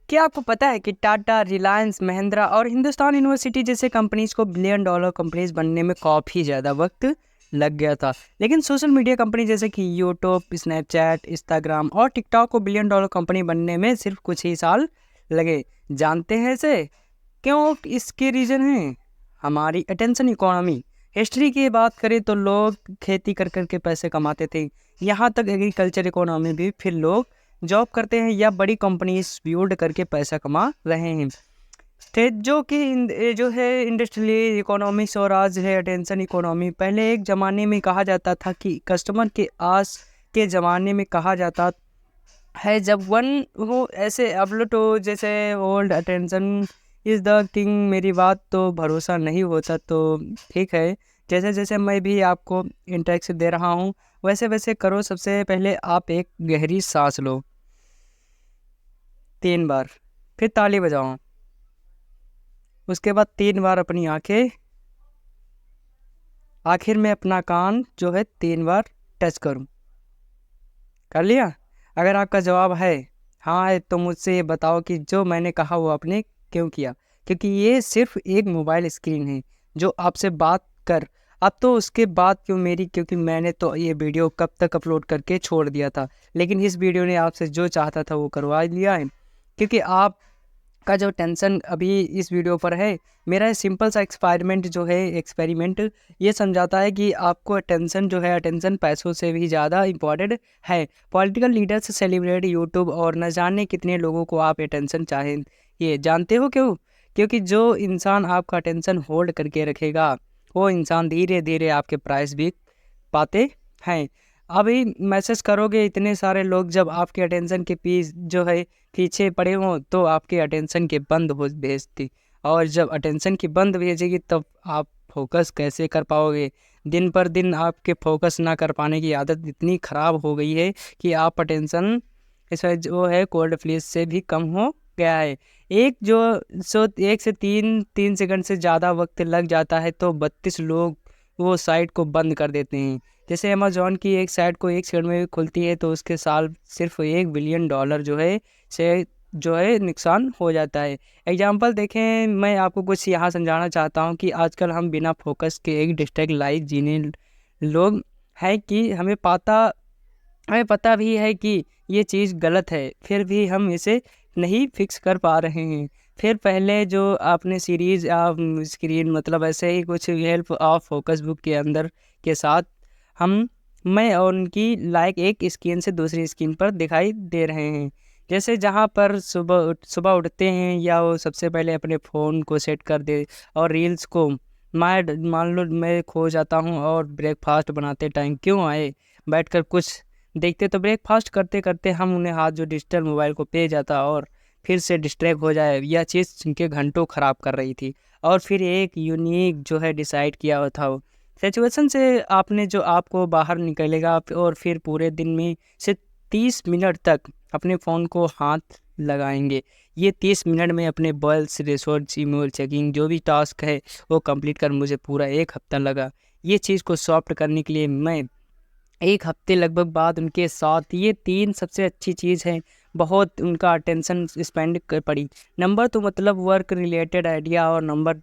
क्या आपको पता है कि टाटा, रिलायंस, महिंद्रा और हिंदुस्तान यूनिवर्सिटी जैसे कंपनीज को बिलियन डॉलर कंपनीज बनने में काफ़ी ज़्यादा वक्त लग गया था, लेकिन सोशल मीडिया कंपनी जैसे कि यूट्यूब, स्नैपचैट, इंस्टाग्राम और टिकटॉक को बिलियन डॉलर कंपनी बनने में सिर्फ कुछ ही साल लगे। जानते हैं इसे क्यों? इसके रीज़न है हमारी अटेंशन इकोनॉमी। हिस्ट्री की बात करें तो लोग खेती कर कर के पैसे कमाते थे, यहाँ तक एग्रीकल्चर इकोनॉमी भी। फिर लोग जॉब करते हैं या बड़ी कंपनीज बिल्ड करके पैसा कमा रहे हैं। थे जो कि जो है इंडस्ट्रियल इकोनॉमिक्स और आज है अटेंशन इकोनॉमी। पहले एक ज़माने में कहा जाता था कि कस्टमर के आस के ज़माने में कहा जाता है जब वन हो ऐसे अपलोड हो जैसे old attention is the king. मेरी बात तो भरोसा नहीं होता तो ठीक है। जैसे जैसे मैं भी आपको इंटरेक्शन दे रहा हूँ वैसे वैसे करो। सबसे पहले आप एक गहरी सांस लो 3 बार, फिर ताली बजाओ। उसके बाद 3 बार अपनी आंखें, आखिर में अपना कान जो है 3 बार टच करूं। कर लिया? अगर आपका जवाब है हाँ है तो मुझसे ये बताओ कि जो मैंने कहा वो आपने क्यों किया। क्योंकि ये सिर्फ एक मोबाइल स्क्रीन है जो आपसे बात कर। अब तो उसके बाद क्यों मेरी, क्योंकि मैंने तो ये वीडियो कब तक अपलोड करके छोड़ दिया था, लेकिन इस वीडियो ने आपसे जो चाहता था वो करवा लिया है। क्योंकि आप का जो टेंशन अभी इस वीडियो पर है, मेरा सिंपल सा एक्सपेरिमेंट ये समझाता है कि आपको टेंशन जो है, अटेंशन पैसों से भी ज़्यादा इम्पॉर्टेंट है। पॉलिटिकल लीडर्स सेलिब्रेट यूट्यूब और न जाने कितने लोगों को आप अटेंशन चाहें। ये जानते हो क्यों? क्योंकि जो इंसान आपका अटेंशन होल्ड करके रखेगा वो इंसान धीरे धीरे आपके प्राइस भी पाते हैं। अभी मैसेज करोगे इतने सारे लोग, जब आपके अटेंशन के पीछे पड़े हों तो आपके अटेंशन के बंद हो भेजती, और जब अटेंशन की बंद भेजेगी तब आप फोकस कैसे कर पाओगे? दिन पर दिन आपके फोकस ना कर पाने की आदत इतनी ख़राब हो गई है कि आप अटेंशन जो है कोल्ड फ्लीज से भी कम हो गया है। एक से तीन सेकंड से ज़्यादा वक्त लग जाता है तो 32 लोग वो साइट को बंद कर देते हैं। जैसे अमेज़ॉन की एक साइट को 1 सेकंड में भी खुलती है तो उसके साल सिर्फ $1 बिलियन जो है नुकसान हो जाता है। एग्जाम्पल देखें, मैं आपको कुछ यहाँ समझाना चाहता हूँ कि आजकल हम बिना फोकस के एक डिस्ट्रैक्ट लाइफ जीने लोग हैं कि हमें पता भी है कि ये चीज़ गलत है, फिर भी हम इसे नहीं फिक्स कर पा रहे हैं। फिर पहले जो आपने सीरीज़ स्क्रीन मतलब ऐसे ही कुछ हेल्प ऑफ फोकस बुक के अंदर के साथ मैं और उनकी लाइक एक स्क्रीन से दूसरी स्क्रीन पर दिखाई दे रहे हैं। जैसे जहाँ पर सुबह उठते हैं या वो सबसे पहले अपने फ़ोन को सेट कर दे और रील्स को मान लो मैं खो जाता हूँ और ब्रेकफास्ट बनाते टाइम क्यों आए बैठकर कुछ देखते, तो ब्रेकफास्ट करते करते हम उन्हें हाथ जो डिजिटल मोबाइल को पे जाता और फिर से डिस्ट्रैक्ट हो जाए। यह चीज़ जिनके घंटों ख़राब कर रही थी। और फिर एक यूनिक जो है डिसाइड किया हुआ था वो सिचुएशन से आपने जो आपको बाहर निकलेगा और फिर पूरे दिन में से 30 मिनट तक अपने फ़ोन को हाथ लगाएंगे। ये 30 मिनट में अपने बॉयल्स रिसोर्स ईमेल चेकिंग जो भी टास्क है वो कंप्लीट कर मुझे पूरा 1 हफ्ता लगा। ये चीज़ को सॉफ्ट करने के लिए मैं 1 हफ्ते लगभग बाद उनके साथ ये 3 सबसे अच्छी चीज़ है। बहुत उनका अटेंशन स्पेंड कर पड़ी। नंबर 2 मतलब वर्क रिलेटेड आइडिया, और नंबर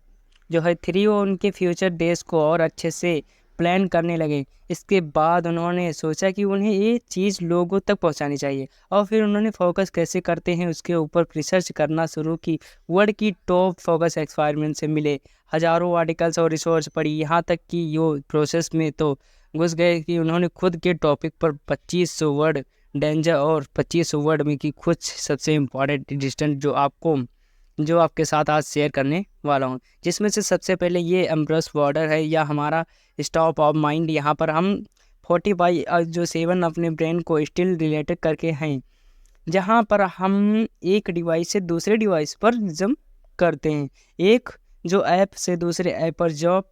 जो है 3 वो उनके फ्यूचर डेज को और अच्छे से प्लान करने लगे। इसके बाद उन्होंने सोचा कि उन्हें ये चीज़ लोगों तक पहुंचानी चाहिए, और फिर उन्होंने फोकस कैसे करते हैं उसके ऊपर रिसर्च करना शुरू की। वर्ल्ड की टॉप फोकस एक्सपेरिमेंट से मिले हज़ारों आर्टिकल्स और रिसर्च पढ़ी, यहाँ तक कि यो प्रोसेस में तो घुस गए कि उन्होंने खुद के टॉपिक पर 2500 वर्ड डेंजर और 2500 वर्ड में की कुछ सबसे इम्पॉर्टेंट डिस्टेंस जो आपके साथ आज शेयर करने वाला हूँ। जिसमें से सबसे पहले ये एम्ब्रस बॉर्डर है या हमारा स्टॉप ऑफ माइंड। यहाँ पर हम 40/7 अपने ब्रेन को स्टिल रिलेटेड करके हैं, जहाँ पर हम एक डिवाइस से दूसरे डिवाइस पर जंप करते हैं। एक जो ऐप से दूसरे ऐप पर जॉब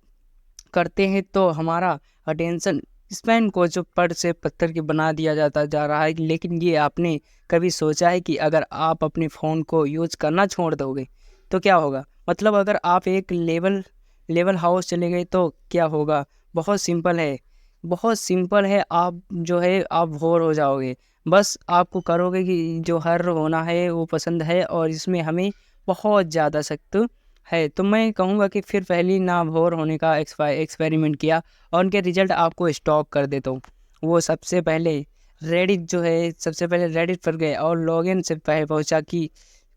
करते हैं तो हमारा अटेंशन स्पैन को जो पट से पत्थर की बना दिया जाता जा रहा है। लेकिन ये आपने कभी सोचा है कि अगर आप अपने फ़ोन को यूज़ करना छोड़ दोगे तो क्या होगा? मतलब अगर आप एक लेवल हाउस चले गए तो क्या होगा? बहुत सिंपल है, बहुत सिंपल है। आप जो है आप बोर हो जाओगे। बस आपको करोगे कि जो हर होना है वो पसंद है और इसमें हमें बहुत ज़्यादा सख्त है। तो मैं कहूँगा कि फिर पहली ना भोर होने का एक्सपेरिमेंट किया और उनके रिजल्ट आपको स्टॉक कर देता हूँ। वो सबसे पहले रेडिट जो है, सबसे पहले रेडिट पर गए और लॉगिन से पहले पहुँचा कि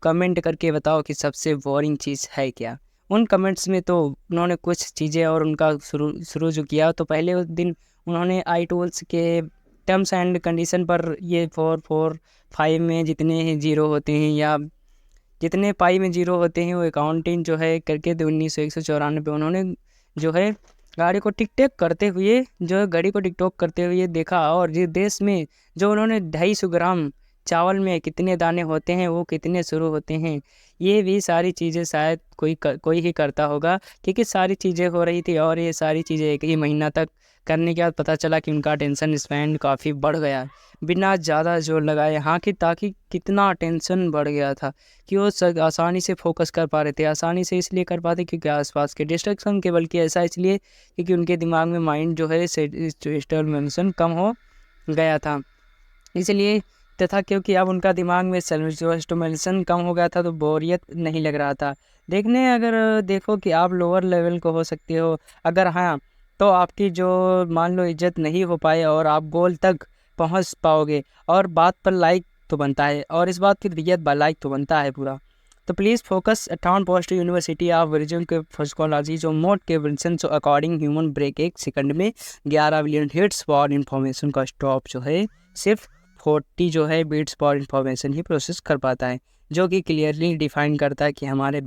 कमेंट करके बताओ कि सबसे बोरिंग चीज़ है क्या। उन कमेंट्स में तो उन्होंने कुछ चीज़ें और उनका शुरू शुरू जो किया, तो पहले उस दिन उन्होंने आई टूल्स के टर्म्स एंड कंडीशन पर ये 445 में जितने ज़ीरो होते हैं या जितने पाई में ज़ीरो होते हैं वो अकाउंटिंग जो है करके 1994 उन्होंने जो है गाड़ी को टिकटॉक करते हुए जो है घड़ी को टिकटॉक करते हुए देखा। और जिस देश में जो उन्होंने 250 ग्राम चावल में कितने दाने होते हैं वो कितने शुरू होते हैं, ये भी सारी चीज़ें शायद कोई ही करता होगा, क्योंकि सारी चीज़ें हो रही थी। और ये सारी चीज़ें एक ही महीना तक करने के बाद पता चला कि उनका टेंशन स्पेंड काफ़ी बढ़ गया बिना ज़्यादा जोर लगाए। हाँ, कि ताकि कितना टेंशन बढ़ गया था कि वो आसानी से फोकस कर पा रहे थे। आसानी से इसलिए कर पाते क्योंकि आसपास के डिस्ट्रैक्शन के, बल्कि ऐसा इसलिए क्योंकि उनके दिमाग में माइंड जो है स्टिमुलेशन कम हो गया था इसलिए, तथा क्योंकि अब उनका दिमाग में स्टिमुलेशन कम हो गया था तो बोरियत नहीं लग रहा था। अगर देखो कि आप लोअर लेवल को हो सकते हो, अगर हाँ तो आपकी जो मान लो इज्जत नहीं हो पाए और आप गोल तक पहुंच पाओगे। और बात पर लाइक तो बनता है और इस बात की रियत बाय लाइक तो बनता है पूरा। तो please focus town post university of vision के फर्स्टकोलॉजी जो मोड के Wilson so according human break 1 second में 11 बिलियन हिट्स फॉर इन्फॉर्मेशन का स्टॉप जो है सिर्फ 40 जो है बीट्स फॉर इन्फॉर्मेशन ही प्रोसेस कर पाता है, जो कि क्लियरली डिफाइन करता है कि हमारे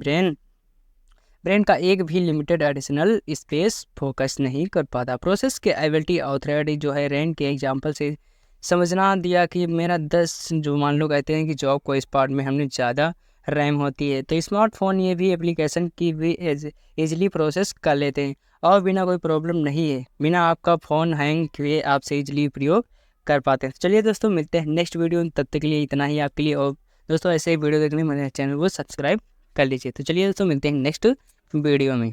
ब्रेन का एक भी लिमिटेड एडिशनल स्पेस फोकस नहीं कर पाता। प्रोसेस के एबिलिटी ऑथोरिटी जो है रैंक के एग्जांपल से समझना दिया कि मेरा 10 जो मान लो कहते हैं कि जॉब को इस पार्ट में हमने ज़्यादा रैम होती है, तो स्मार्टफोन ये भी एप्लीकेशन की भी ईजिली प्रोसेस कर लेते हैं और बिना कोई प्रॉब्लम नहीं है, बिना आपका फ़ोन हैंग किए आपसे ईजिली प्रयोग कर पाते हैं। चलिए दोस्तों, मिलते हैं नेक्स्ट वीडियो, तब तक के लिए इतना ही आपके लिए। और दोस्तों ऐसे ही वीडियो देखने मेरे चैनल को सब्सक्राइब कर लीजिए। तो चलिए दोस्तों, मिलते हैं नेक्स्ट वीडियो में।